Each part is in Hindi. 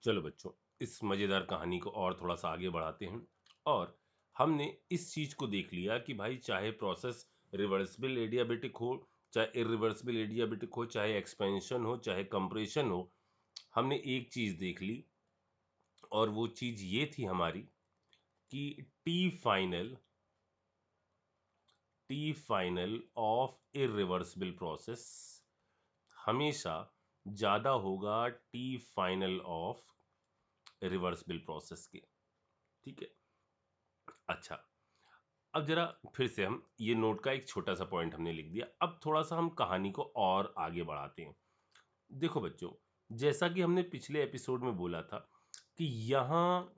चलो बच्चों, इस मजेदार कहानी को और थोड़ा सा आगे बढ़ाते हैं। और हमने इस चीज को देख लिया कि भाई चाहे प्रोसेस रिवर्सिबल एडियाबेटिक हो, चाहे इरिवर्सिबल एडियाबेटिक हो, चाहे एक्सपेंशन हो, चाहे कंप्रेशन हो, हमने एक चीज देख ली। और वो चीज ये थी हमारी कि T final of irreversible process हमेशा ज्यादा होगा T final of reversible process के। ठीक है। अच्छा, अब जरा फिर से हम ये नोट का एक छोटा सा पॉइंट हमने लिख दिया। अब थोड़ा सा हम कहानी को और आगे बढ़ाते हैं। देखो बच्चों, जैसा कि हमने पिछले एपिसोड में बोला था कि यहाँ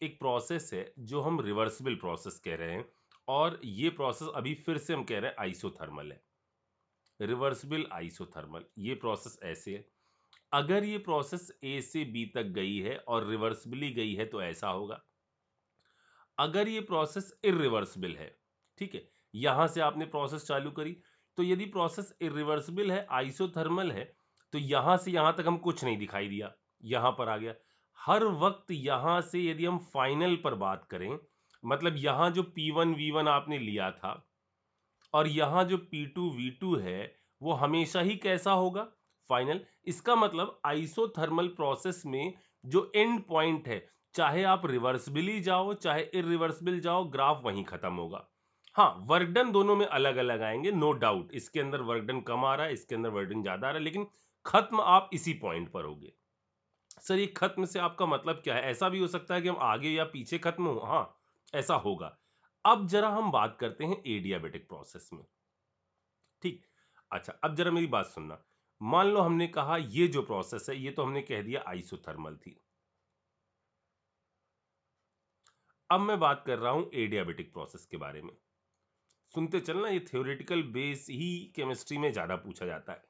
एक प्रोसेस है जो हम रिवर्सिबल प्रोसेस कह रहे हैं, और ये प्रोसेस अभी फिर से हम कह रहे हैं आइसोथर्मल है। रिवर्सिबल आइसोथर्मल ये प्रोसेस ऐसे है। अगर ये प्रोसेस ए से बी तक गई है और रिवर्सिबली गई है तो ऐसा होगा। अगर ये प्रोसेस इरिवर्सिबल है, ठीक है, यहां से आपने प्रोसेस चालू करी, तो यदि प्रोसेस इरिवर्सिबल है, आइसोथर्मल है, तो यहां से यहां तक हम कुछ नहीं दिखाई दिया, यहां पर आ गया। हर वक्त यहां से यदि हम फाइनल पर बात करें, मतलब यहां जो P1 V1 आपने लिया था और यहां जो P2 V2 है, वो हमेशा ही कैसा होगा? फाइनल। इसका मतलब आइसोथर्मल प्रोसेस में जो एंड पॉइंट है, चाहे आप रिवर्सिबली जाओ चाहे इरिवर्सिबल जाओ, ग्राफ वहीं खत्म होगा। हाँ, वर्क डन दोनों में अलग अलग आएंगे, नो डाउट। इसके अंदर वर्क डन कम आ रहा है, इसके अंदर वर्क डन ज्यादा आ रहा है, लेकिन खत्म आप इसी पॉइंट पर होगे। सर, ये खत्म से आपका मतलब क्या है? ऐसा भी हो सकता है कि हम आगे या पीछे खत्म हो, हाँ, ऐसा होगा। अब जरा हम बात करते हैं एडियाबेटिक प्रोसेस में। ठीक। अच्छा, अब जरा मेरी बात सुनना। मान लो हमने कहा ये जो प्रोसेस है, ये तो हमने कह दिया आइसोथर्मल थी। अब मैं बात कर रहा हूं एडियाबेटिक प्रोसेस के बारे में। सुनते चलना, ये थ्योरेटिकल बेस ही केमिस्ट्री में ज्यादा पूछा जाता है।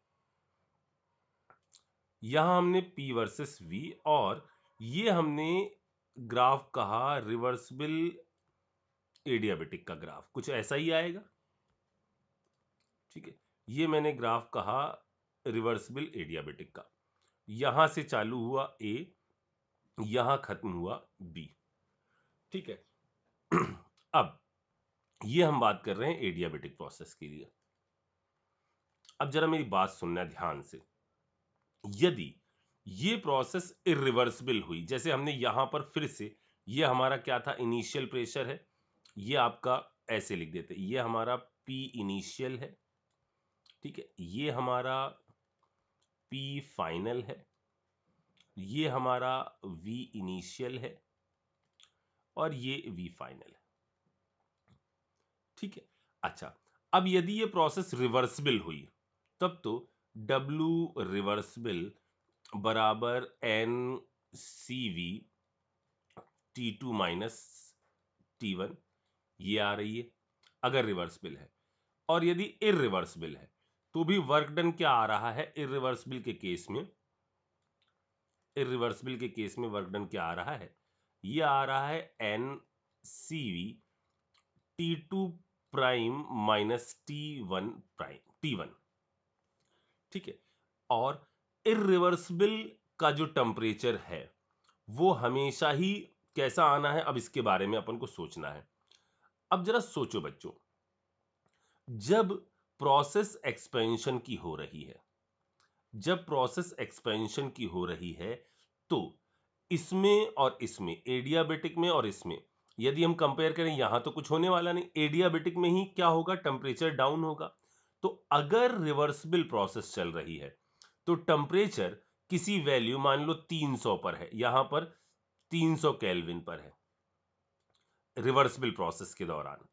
यहां हमने P वर्सेस V, और ये हमने ग्राफ कहा रिवर्सिबल एडियाबेटिक का ग्राफ, कुछ ऐसा ही आएगा। ठीक है, ये मैंने ग्राफ कहा रिवर्सिबल एडियाबेटिक का। यहां से चालू हुआ A, यहां खत्म हुआ B। ठीक है। अब ये हम बात कर रहे हैं एडियाबेटिक प्रोसेस के लिए। अब जरा मेरी बात सुनना ध्यान से। यदि ये प्रोसेस इरिवर्सिबल हुई, जैसे हमने यहां पर फिर से, ये हमारा क्या था? इनिशियल प्रेशर है। ये आपका ऐसे लिख देते, ये हमारा P इनिशियल है, ठीक है, ये हमारा P फाइनल है, ये हमारा V इनिशियल है, और ये V फाइनल है। ठीक है। अच्छा, अब यदि ये प्रोसेस रिवर्सिबल हुई, तब तो W रिवर्सिबल बराबर NCV T2 माइनस T1, ये आ रही है अगर रिवर्सिबल है। और यदि इरिवर्सिबल है तो भी वर्क डन क्या आ रहा है? इरिवर्सिबल के केस में, इरिवर्सिबल के केस में वर्क डन क्या आ रहा है? ये आ रहा है NCV T2 prime minus T1 prime, T1। ठीक है। और इरिवर्सिबल का जो टेम्परेचर है वो हमेशा ही कैसा आना है? अब इसके बारे में अपन को सोचना है। अब जरा सोचो बच्चों, जब प्रोसेस एक्सपेंशन की हो रही है, जब प्रोसेस एक्सपेंशन की हो रही है, तो इसमें और इसमें, एडियाबेटिक में और इसमें, यदि हम कंपेयर करें, यहां तो कुछ होने वाला नहीं, एडियाबेटिक में ही क्या होगा? टेम्परेचर डाउन होगा। तो अगर रिवर्सिबल प्रोसेस चल रही है तो टेम्परेचर किसी वैल्यू, मान लो 300 पर है, यहां पर 300 केल्विन पर है रिवर्सिबल प्रोसेस के दौरान।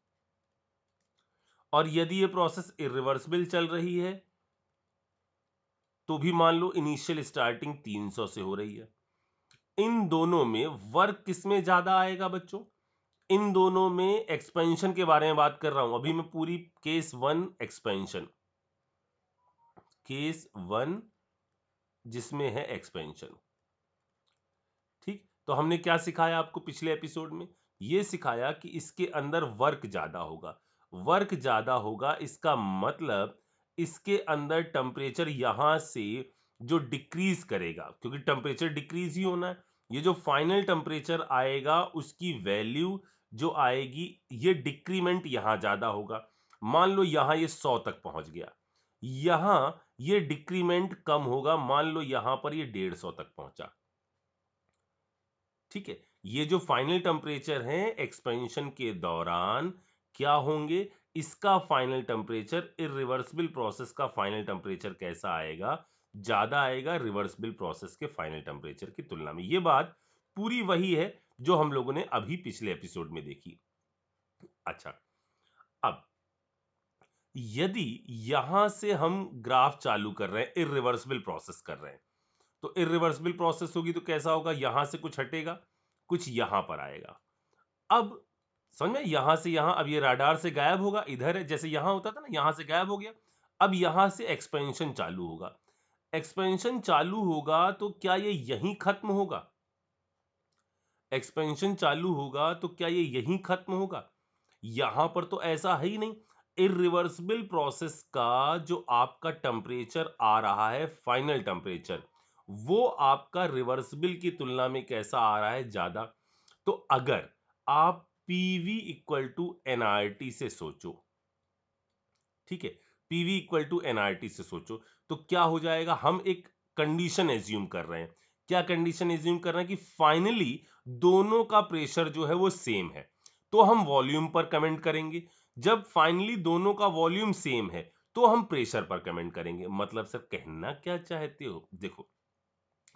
और यदि ये प्रोसेस इरिवर्सिबल चल रही है तो भी मान लो इनिशियल स्टार्टिंग 300 से हो रही है। इन दोनों में वर्क किसमें ज्यादा आएगा बच्चों? इन दोनों में एक्सपेंशन के बारे में बात कर रहा हूं अभी मैं, पूरी केस 1 एक्सपेंशन, केस 1 जिसमें है एक्सपेंशन। ठीक, तो हमने क्या सिखाया आपको पिछले एपिसोड में? ये सिखाया कि इसके अंदर वर्क ज्यादा होगा। वर्क ज्यादा होगा इसका मतलब इसके अंदर टेम्परेचर यहां से जो डिक्रीज करेगा, क्योंकि टेम्परेचर डिक्रीज ही होना है, ये जो फाइनल टेम्परेचर आएगा उसकी वैल्यू जो आएगी, ये डिक्रीमेंट यहां ज्यादा होगा। मान लो यहां ये 100 तक पहुंच गया, यहां ये डिक्रीमेंट कम होगा, मान लो यहां पर ये 150 तक पहुंचा। ठीक है, ये जो फाइनल टेम्परेचर है एक्सपेंशन के दौरान क्या होंगे, इसका फाइनल टेम्परेचर, इरिवर्सिबल प्रोसेस का फाइनल टेम्परेचर कैसा आएगा, ज्यादा आएगा रिवर्सिबल प्रोसेस के फाइनल टेम्परेचर की तुलना में। ये बात पूरी वही है जो हम लोगों ने अभी पिछले एपिसोड में देखी। अच्छा, अब यदि यहां से हम ग्राफ चालू कर रहे हैं, इरिवर्सिबल प्रोसेस कर रहे हैं, तो इरिवर्सिबल प्रोसेस होगी तो कैसा होगा, यहां से कुछ हटेगा, कुछ यहां पर आएगा। अब समझ में, यहां से यहां, अब ये राडार से गायब होगा, इधर है, जैसे यहां होता था ना, यहां से गायब हो गया। अब यहां से एक्सपेंशन चालू होगा, एक्सपेंशन चालू होगा तो क्या ये यहीं खत्म होगा, एक्सपेंशन चालू होगा तो क्या ये यहीं खत्म होगा, यहां पर तो ऐसा है ही नहीं। इरिवर्सिबल प्रोसेस का जो आपका टेम्परेचर आ रहा है फाइनल टेम्परेचर, वो आपका रिवर्सिबल की तुलना में कैसा आ रहा है, ज्यादा। तो अगर आप पीवी इक्वल टू एनआरटी से सोचो, ठीक है, पीवी इक्वल टू एनआरटी से सोचो, तो क्या हो जाएगा, हम एक कंडीशन एज्यूम कर रहे हैं। क्या कंडीशन एज्यूम कर रहे हैं कि फाइनली दोनों का प्रेशर जो है वो सेम है, तो हम वॉल्यूम पर कमेंट करेंगे। जब फाइनली दोनों का वॉल्यूम सेम है तो हम प्रेशर पर कमेंट करेंगे। मतलब सर कहना क्या चाहते हो, देखो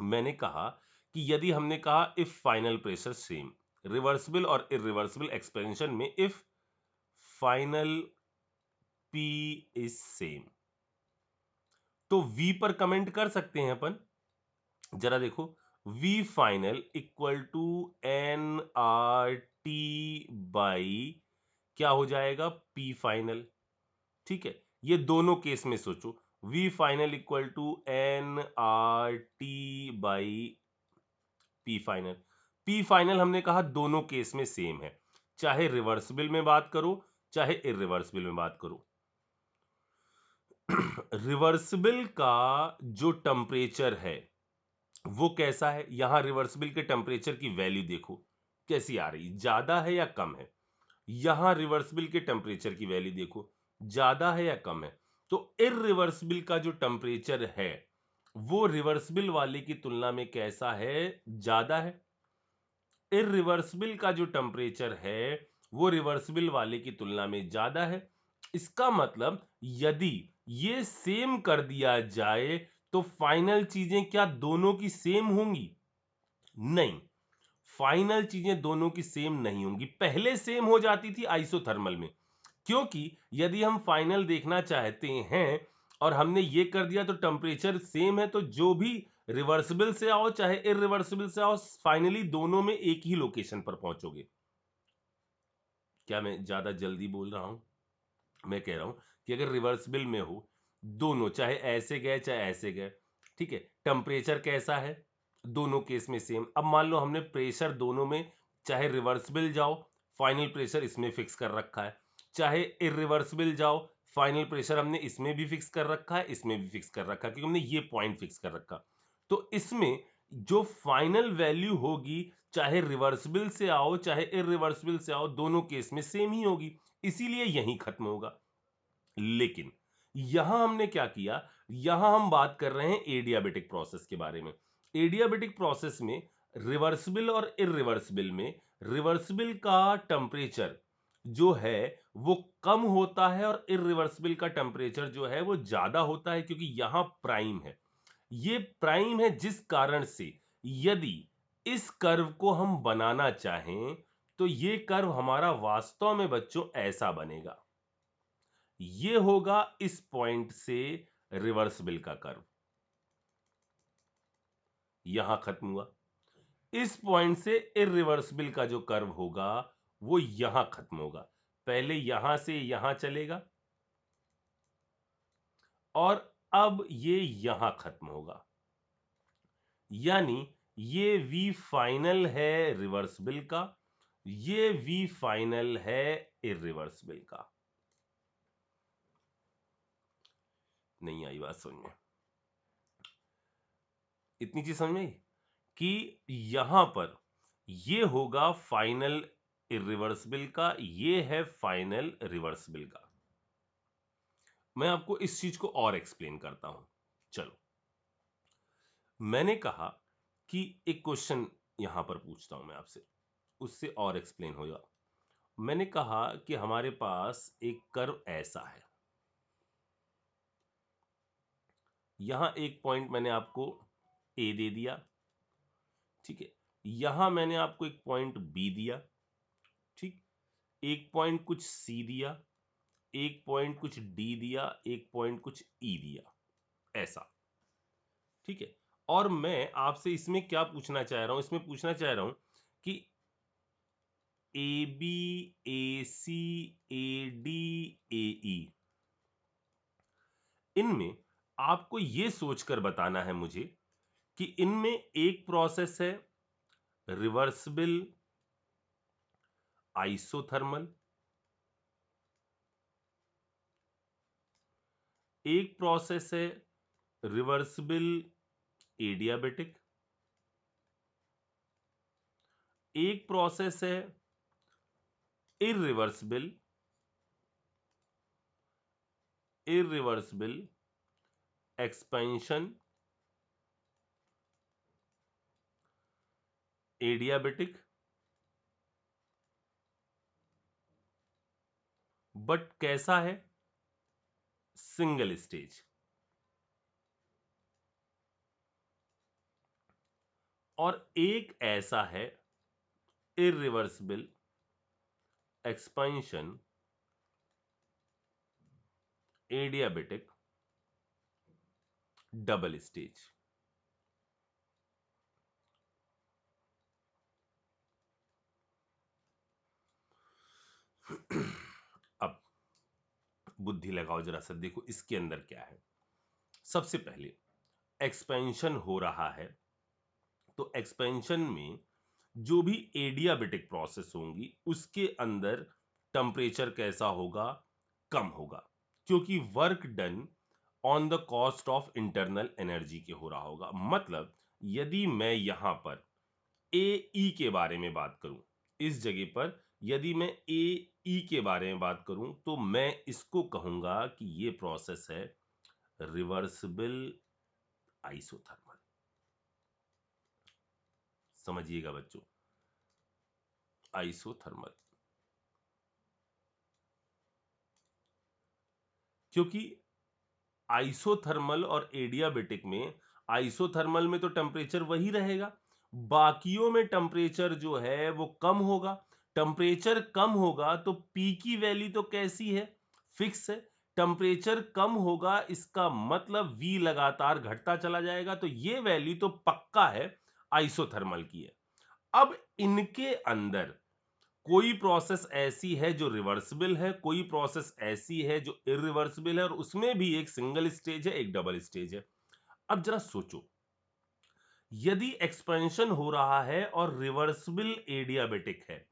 मैंने कहा कि यदि हमने कहा if final pressure same, reversible और इरिवर्सिबल एक्सपेंशन में if final P is same, तो V पर कमेंट कर सकते हैं अपन। जरा देखो, V final equal to N R T by क्या हो जाएगा, P फाइनल। ठीक है, ये दोनों केस में सोचो, V final equal to N R T by P final. P final हमने कहा दोनों केस में सेम है, चाहे रिवर्सिबल में बात करो चाहे इरिवर्सिबल में बात करो। रिवर्सिबल का जो टेम्परेचर है वो कैसा है, यहां रिवर्सिबल के टेम्परेचर की वैल्यू देखो कैसी आ रही, ज्यादा है या कम है। यहां रिवर्सिबल के टेम्परेचर की वैल्यू देखो, ज्यादा है या कम है। तो इरिवर्सिबल का जो टेम्परेचर है वो रिवर्सिबल वाले की तुलना में कैसा है, ज्यादा है। इरिवर्सिबल का जो टेम्परेचर है वो रिवर्सिबल वाले की तुलना में ज्यादा है। इसका मतलब यदि ये सेम कर दिया जाए तो फाइनल चीजें क्या दोनों की सेम होंगी, नहीं, फाइनल चीजें दोनों की सेम नहीं होंगी। पहले सेम हो जाती थी आइसोथर्मल में, क्योंकि यदि हम फाइनल देखना चाहते हैं और हमने ये कर दिया तो टेम्परेचर सेम है, तो जो भी रिवर्सिबल से आओ चाहे इरिवर्सिबल से आओ, फाइनली दोनों में एक ही लोकेशन पर पहुंचोगे। क्या मैं ज्यादा जल्दी बोल रहा हूं, मैं कह रहा हूं कि अगर रिवर्सिबल में हो, दोनों चाहे ऐसे गए चाहे ऐसे गए, ठीक है, टेम्परेचर कैसा है, दोनों केस में सेम। अब मान लो हमने प्रेशर दोनों में, चाहे रिवर्सिबल जाओ फाइनल प्रेशर इसमें फिक्स कर रखा है, चाहे इरिवर्सिबल जाओ फाइनल प्रेशर हमने इसमें भी फिक्स कर रखा है, इसमें भी फिक्स कर रखा है, क्योंकि हमने ये पॉइंट फिक्स कर रखा। तो इसमें जो फाइनल वैल्यू होगी, चाहे रिवर्सिबल से आओ चाहे इरिवर्सिबल से आओ, दोनों केस में सेम ही होगी, इसीलिए यहीं खत्म होगा। लेकिन यहां हमने क्या किया, यहां हम बात कर रहे हैं एडियाबेटिक प्रोसेस के बारे में। एडियाबेटिक प्रोसेस में रिवर्सिबल और इरिवर्सिबल में रिवर्सिबल का टेम्परेचर जो है वो कम होता है और इरिवर्सिबल का टेम्परेचर जो है वो ज्यादा होता है, क्योंकि यहां प्राइम है। ये प्राइम है जिस कारण से यदि इस कर्व को हम बनाना चाहें तो ये कर्व हमारा वास्तव में बच्चों ऐसा बनेगा, ये होगा इस पॉइंट से रिवर्सिबल का कर्व, यहां खत्म हुआ। इस पॉइंट से इरिवर्सिबल का जो कर्व होगा वो यहां खत्म होगा, पहले यहां से यहां चलेगा और अब ये यहां खत्म होगा। यानी ये V फाइनल है रिवर्सिबल का, ये V फाइनल है इरिवर्सिबल का। नहीं आई बात समझ में, इतनी चीज समझ में आई? कि यहां पर ये होगा फाइनल इरिवर्सिबल का, ये है फाइनल रिवर्सिबल का। मैं आपको इस चीज को और एक्सप्लेन करता हूं। चलो, मैंने कहा कि एक क्वेश्चन यहां पर पूछता हूं मैं आपसे, उससे और एक्सप्लेन होगा। मैंने कहा कि हमारे पास एक कर्व ऐसा है, यहां एक पॉइंट मैंने आपको ए दे दिया, ठीक है, यहां मैंने आपको एक पॉइंट बी दिया, ठीक, एक पॉइंट कुछ सी दिया, एक पॉइंट कुछ डी दिया, एक पॉइंट कुछ ई दिया, ऐसा, ठीक है। और मैं आपसे इसमें क्या पूछना चाह रहा हूं, इसमें पूछना चाह रहा हूं कि A B, A C, A D, ए ई, इनमें आपको ये सोचकर बताना है मुझे कि इनमें एक प्रोसेस है रिवर्सिबल आइसोथर्मल, एक प्रोसेस है रिवर्सिबल एडियाबेटिक, एक प्रोसेस है इरिवर्सिबल एक्सपेंशन एडियाबेटिक, बट कैसा है, सिंगल स्टेज। और एक ऐसा है irreversible expansion adiabatic double stage. अब बुद्धि लगाओ जरा सा, देखो इसके अंदर क्या है। सबसे पहले एक्सपेंशन हो रहा है, तो एक्सपेंशन में जो भी एडियाबेटिक प्रोसेस होंगी उसके अंदर टेम्परेचर कैसा होगा, कम होगा, क्योंकि work done on the cost of internal energy के हो रहा होगा। मतलब यदि मैं यहां पर ए ई के बारे में बात करूं, इस जगह पर यदि मैं ए ई के बारे में बात करूं, तो मैं इसको कहूंगा कि ये प्रोसेस है रिवर्सिबल आइसोथर्मल। समझिएगा बच्चों, आइसोथर्मल, क्योंकि आइसोथर्मल और एडियाबेटिक में, आइसोथर्मल में तो टेम्परेचर वही रहेगा, बाकियों में टेम्परेचर जो है वो कम होगा। टेम्परेचर कम होगा तो पी की वैल्यू तो कैसी है, फिक्स है। टेम्परेचर कम होगा इसका मतलब वी लगातार घटता चला जाएगा, तो ये वैल्यू तो पक्का है आइसोथर्मल की है। अब इनके अंदर कोई प्रोसेस ऐसी है जो रिवर्सिबल है, कोई प्रोसेस ऐसी है जो इरिवर्सिबल है, और उसमें भी एक सिंगल स्टेज है, एक डबल स्टेज है। अब जरा सोचो, यदि एक्सपेंशन हो रहा है और रिवर्सिबल एडियाबेटिक है,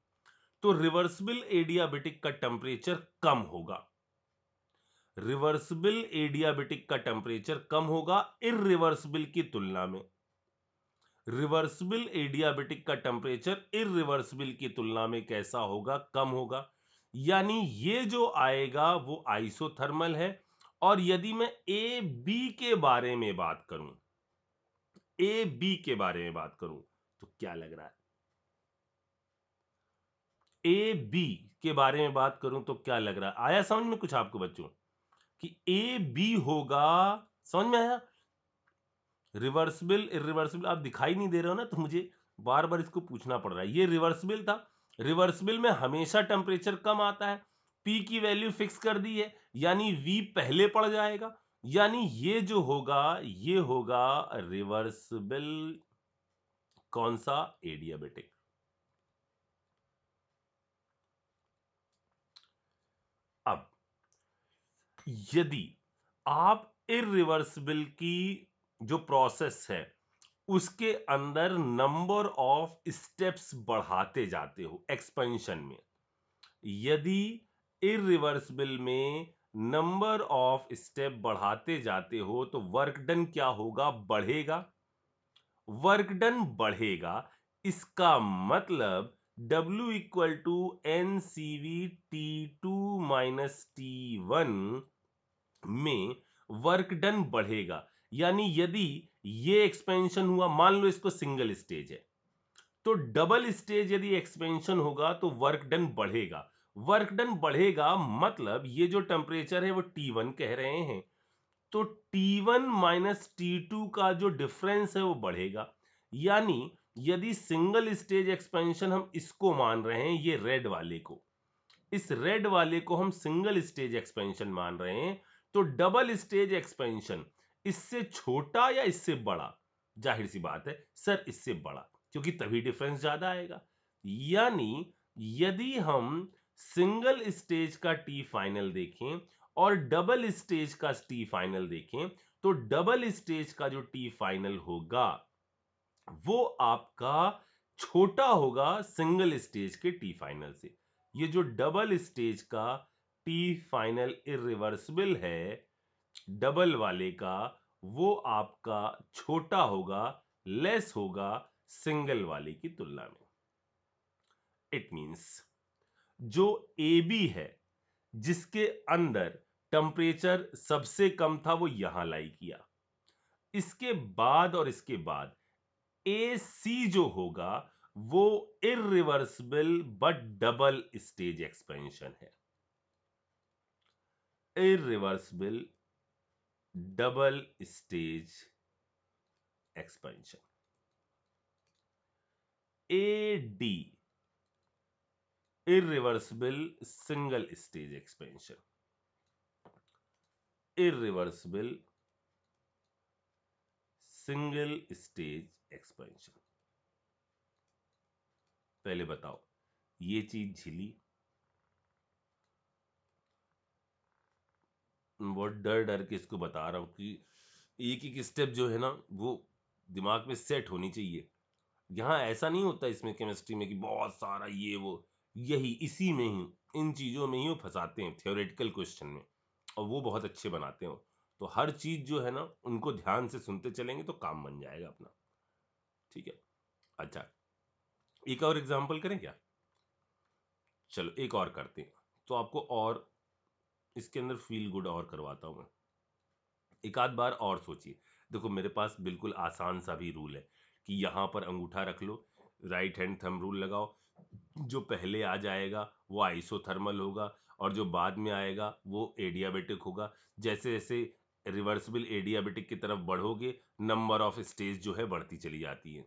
तो रिवर्सिबल एडियाबेटिक का टेम्परेचर कम होगा, रिवर्सिबल एडियाबेटिक का टेम्परेचर कम होगा इरिवर्सिबल की तुलना में। रिवर्सिबल एडियाबेटिक का टेम्परेचर इरिवर्सिबल की तुलना में कैसा होगा, कम होगा। यानी ये जो आएगा वो आइसोथर्मल है। और यदि मैं ए बी के बारे में बात करूं, ए बी के बारे में बात करूं, तो क्या लग रहा है, ए बी के बारे में बात करूं तो क्या लग रहा है, आया समझ में कुछ आपको बच्चों कि ए बी होगा, समझ में आया। रिवर्सिबल इरिवर्सिबल आप दिखाई नहीं दे रहे हो ना, तो मुझे बार बार इसको पूछना पड़ रहा है। ये रिवर्सिबल था, रिवर्सिबल में हमेशा टेम्परेचर कम आता है, पी की वैल्यू फिक्स कर दी है, यानी वी पहले पड़ जाएगा, यानी ये जो होगा ये होगा रिवर्सिबल, कौन सा, एडियाबेटिक। अब यदि आप इरिवर्सिबल की जो प्रोसेस है उसके अंदर नंबर ऑफ स्टेप्स बढ़ाते जाते हो एक्सपेंशन में, यदि इरिवर्सिबल में नंबर ऑफ स्टेप बढ़ाते जाते हो तो वर्क डन क्या होगा, बढ़ेगा। वर्क डन बढ़ेगा, इसका मतलब W equal to NCV T2 minus T1 में वर्क डन बढ़ेगा। यानी यदि ये एक्सपेंशन हुआ, मान लो इसको सिंगल स्टेज है, तो डबल स्टेज यदि एक्सपेंशन होगा तो वर्क डन बढ़ेगा। वर्क डन बढ़ेगा मतलब ये जो टेम्परेचर है वो T1 कह रहे हैं, तो T1 माइनस T2 का जो डिफरेंस है वो बढ़ेगा। यानी यदि सिंगल स्टेज एक्सपेंशन हम इसको मान रहे हैं, ये रेड वाले को, इस रेड वाले को हम सिंगल स्टेज एक्सपेंशन मान रहे हैं, तो डबल स्टेज एक्सपेंशन इससे छोटा या इससे बड़ा? जाहिर सी बात है सर इससे बड़ा, क्योंकि तभी डिफरेंस ज्यादा आएगा। यानी यदि हम सिंगल स्टेज का टी फाइनल देखें और डबल स्टेज का टी फाइनल देखें, तो डबल स्टेज का जो टी फाइनल होगा वो आपका छोटा होगा सिंगल स्टेज के टी फाइनल से। ये जो डबल स्टेज का टी फाइनल इरिवर्सिबल है डबल वाले का, वो आपका छोटा होगा, लेस होगा सिंगल वाले की तुलना में। इट मींस जो ए बी है, जिसके अंदर टेम्परेचर सबसे कम था, वो यहां लाई किया, इसके बाद और इसके बाद ए सी जो होगा वो irreversible but double stage expansion है। Irreversible double stage expansion. A D irreversible single stage expansion. Irreversible single stage expansion. पहले बताओ, ये चीज झिली, बहुत डर डर के इसको बता रहा हूं कि एक एक स्टेप जो है ना वो दिमाग में सेट होनी चाहिए। यहाँ ऐसा नहीं होता इसमें केमिस्ट्री में कि बहुत सारा ये वो, यही इसी में ही, इन चीजों में ही वो फंसाते हैं थ्योरेटिकल क्वेश्चन में, और वो बहुत अच्छे बनाते हो। तो हर चीज जो है ना उनको ध्यान से सुनते चलेंगे तो काम बन जाएगा अपना। ठीक है, अच्छा एक और एग्जांपल करें क्या? चलो एक और करते हैं, तो आपको और इसके अंदर फील गुड और करवाता हूं मैं। एक आध बार और सोचिए। देखो मेरे पास बिल्कुल आसान सा भी रूल है कि यहां पर अंगूठा रख लो, राइट हैंड थंब रूल लगाओ, जो पहले आ जाएगा वो आइसोथर्मल होगा और जो बाद में आएगा वो एडियाबेटिक होगा। जैसे जैसे रिवर्सिबल एडियाबेटिक की तरफ बढ़ोगे, नंबर ऑफ स्टेज जो है बढ़ती चली जाती है।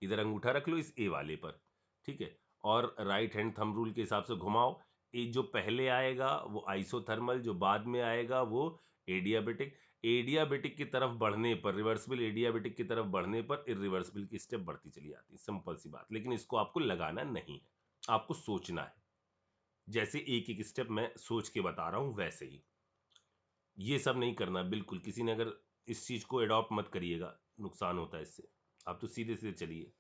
इधर अंगूठा रख लो इस ए वाले पर, ठीक है, और राइट हैंड थंब रूल के हिसाब से घुमाओ। ये जो पहले आएगा वो आइसोथर्मल, जो बाद में आएगा वो एडियाबेटिक। एडियाबेटिक की तरफ बढ़ने पर, रिवर्सिबल एडियाबेटिक की तरफ बढ़ने पर इरिवर्सिबल की स्टेप बढ़ती चली जाती है। सिंपल सी बात, लेकिन इसको आपको लगाना नहीं है, आपको सोचना है। जैसे एक एक स्टेप मैं सोच के बता रहा हूं वैसे ही, ये सब नहीं करना बिल्कुल। किसी ने अगर इस चीज को एडॉप्ट मत करिएगा, नुकसान होता है इससे। आप तो सीधे सीधे चलिए।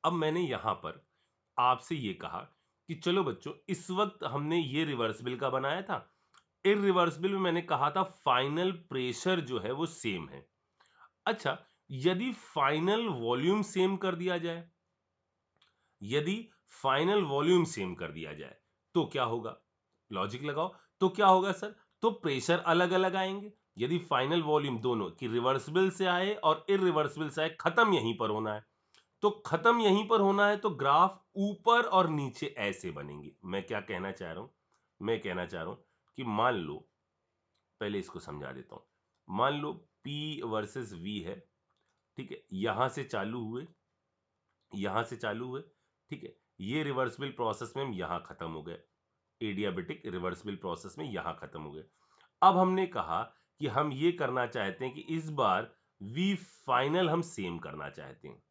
अब मैंने यहां पर आपसे ये कहा कि चलो बच्चों, इस वक्त हमने ये रिवर्सिबल का बनाया था, इरिवर्सिबल में मैंने कहा था फाइनल प्रेशर जो है वो सेम है। अच्छा, यदि फाइनल वॉल्यूम सेम कर दिया जाए, यदि फाइनल वॉल्यूम सेम कर दिया जाए तो क्या होगा? लॉजिक लगाओ, तो क्या होगा सर? तो प्रेशर अलग अलग आएंगे। यदि फाइनल वॉल्यूम दोनों की रिवर्सिबल से आए और इरिवर्सिबल से आए, खत्म यहीं पर होना है, तो खत्म यहीं पर होना है, तो ग्राफ ऊपर और नीचे ऐसे बनेंगे। मैं क्या कहना चाह रहा हूं? मैं कहना चाह रहा हूं कि मान लो, पहले इसको समझा देता हूं। मान लो P वर्सेस V है, ठीक है, यहां से चालू हुए, यहां से चालू हुए, ठीक है, ये रिवर्सिबल प्रोसेस में हम यहां खत्म हो गए, एडियाबेटिक रिवर्सिबल प्रोसेस में यहां खत्म हो गए। अब हमने कहा कि हम ये करना चाहते हैं कि इस बार V फाइनल हम सेम करना चाहते हैं।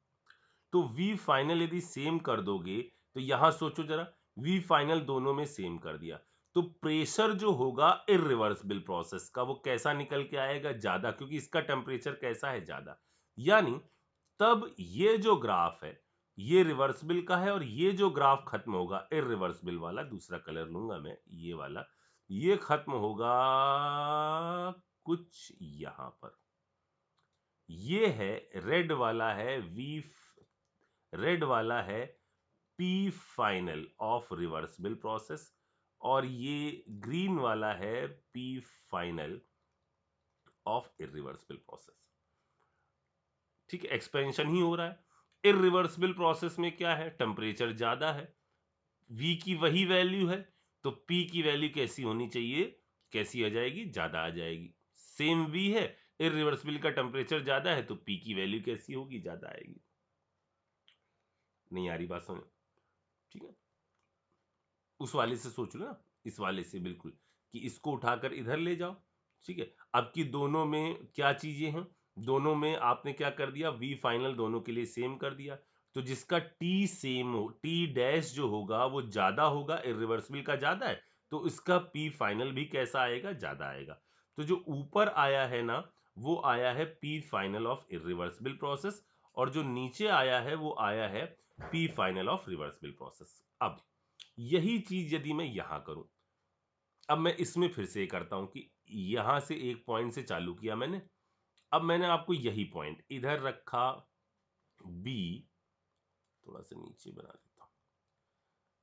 तो V फाइनल यदि सेम कर दोगे, तो यहां सोचो जरा, V फाइनल दोनों में सेम कर दिया, तो प्रेशर जो होगा इरिवर्सिबल प्रोसेस का वो कैसा निकल के आएगा? ज्यादा, क्योंकि इसका टेम्परेचर कैसा है? ज्यादा। यानी तब ये जो ग्राफ है ये रिवर्सिबल का है, और ये जो ग्राफ खत्म होगा इरिवर्सिबल वाला, दूसरा कलर लूंगा मैं, ये वाला, ये खत्म होगा कुछ यहां पर। ये है रेड वाला है रेड वाला है P final of reversible process, और ये ग्रीन वाला है P final of irreversible process. ठीक है, एक्सपेंशन ही हो रहा है। इरिवर्सिबल प्रोसेस में क्या है, टेम्परेचर ज्यादा है, V की वही वैल्यू है, तो P की वैल्यू कैसी होनी चाहिए, कैसी आ जाएगी, ज्यादा आ जाएगी। सेम V है, इरिवर्सिबल का टेम्परेचर ज्यादा है, तो P की वैल्यू कैसी होगी, ज्यादा आएगी। नहीं आ रही बात समझ? ठीक है, उस वाले से सोच लो ना, इस वाले से बिल्कुल, कि इसको उठाकर इधर ले जाओ। ठीक है, अब की दोनों में क्या चीजें हैं, दोनों में आपने क्या कर दिया, वी फाइनल दोनों के लिए सेम कर दिया, तो जिसका टी सेम हो, टी डैश जो होगा वो ज्यादा होगा, इरिवर्सिबल का ज्यादा है, तो इसका पी फाइनल भी कैसा आएगा, ज्यादा आएगा। तो जो ऊपर आया है ना, वो आया है P final of irreversible process, और जो नीचे आया है वो आया है P final of reversible process. अब यही चीज यदि मैं यहां करूं, अब मैं इसमें फिर से करता हूं कि यहां से एक पॉइंट से चालू किया मैंने, अब मैंने आपको यही पॉइंट इधर रखा बी, थोड़ा सा नीचे बना देता हूं,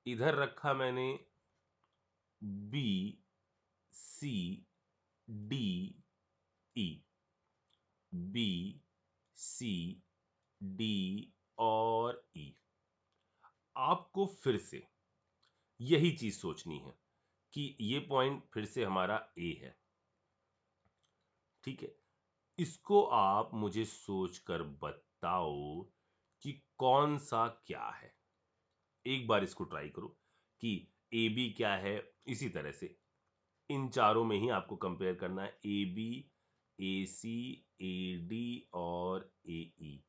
इधर रखा मैंने B C D E, B C D और ई। आपको फिर से यही चीज सोचनी है कि ये पॉइंट फिर से हमारा ए है। ठीक है, इसको आप मुझे सोचकर बताओ कि कौन सा क्या है। एक बार इसको ट्राई करो कि ए बी क्या है। इसी तरह से इन चारों में ही आपको कंपेयर करना है, A B, A C, A D और ए ई।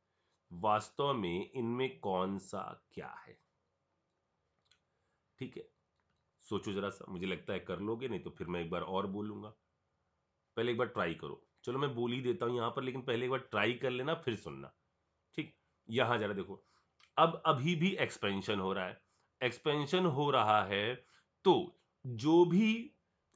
वास्तव में इनमें कौन सा क्या है। ठीक है, सोचो जरा सा, मुझे लगता है कर लोगे, नहीं तो फिर मैं एक बार और बोलूंगा। पहले एक बार ट्राई करो, चलो मैं बोल ही देता हूं यहां पर, लेकिन पहले एक बार ट्राई कर लेना फिर सुनना। ठीक, यहां जरा देखो, अब अभी भी एक्सपेंशन हो रहा है, एक्सपेंशन हो रहा है, तो जो भी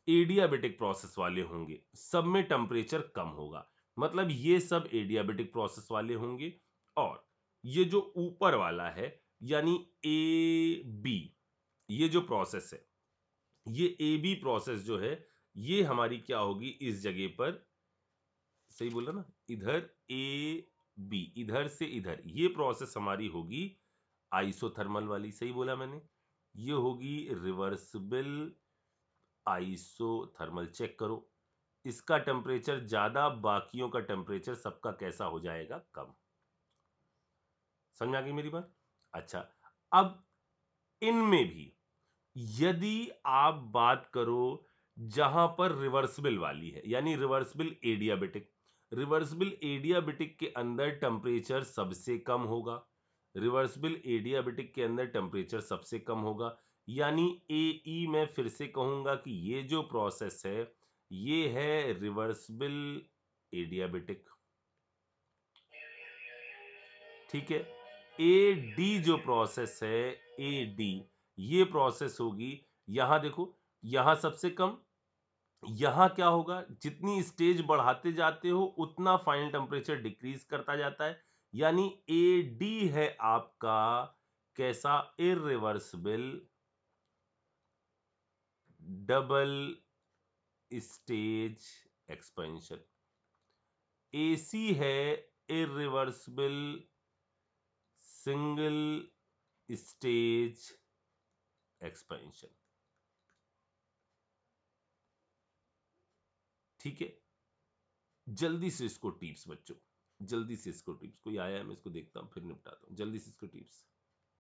एडियाबेटिक प्रोसेस वाले होंगे सब में टेम्परेचर कम होगा, मतलब ये सब एडियाबेटिक प्रोसेस वाले होंगे। और ये जो ऊपर वाला है, यानी ए बी, ये जो प्रोसेस है, ये ए बी प्रोसेस जो है, ये हमारी क्या होगी इस जगह पर, सही बोला ना, इधर ए बी, इधर से इधर, ये प्रोसेस हमारी होगी आइसोथर्मल वाली, सही बोला मैंने, ये होगी रिवर्सिबल आइसोथर्मल। चेक करो, इसका टेम्परेचर ज्यादा, बाकियों का टेम्परेचर सबका कैसा हो जाएगा, कम। समझ आ गई मेरी बात? अच्छा, अब इनमें भी यदि आप बात करो जहां पर रिवर्सिबल वाली है, यानी रिवर्सिबल एडियाबेटिक, रिवर्सिबल एडियाबेटिक के अंदर टेम्परेचर सबसे कम होगा, रिवर्सिबल एडियाबेटिक के अंदर टेम्परेचर सबसे कम होगा, यानी ए ई मैं फिर से कहूंगा कि ये जो प्रोसेस है ये है रिवर्सिबल एडियाबेटिक। ठीक है, ए डी जो प्रोसेस है, ए डी, ये प्रोसेस होगी, यहां देखो, यहां सबसे कम, यहां क्या होगा, जितनी स्टेज बढ़ाते जाते हो उतना फाइनल टेम्परेचर डिक्रीज करता जाता है, यानी ए डी है आपका कैसा, irreversible double stage expansion. AC है इरिवर्सिबल सिंगल स्टेज एक्सपेंशन। ठीक है, जल्दी से इसको टिप्स बच्चों, जल्दी से इसको टिप्स, कोई आया है मैं इसको देखता हूं फिर निपटाता हूं, जल्दी से इसको टिप्स।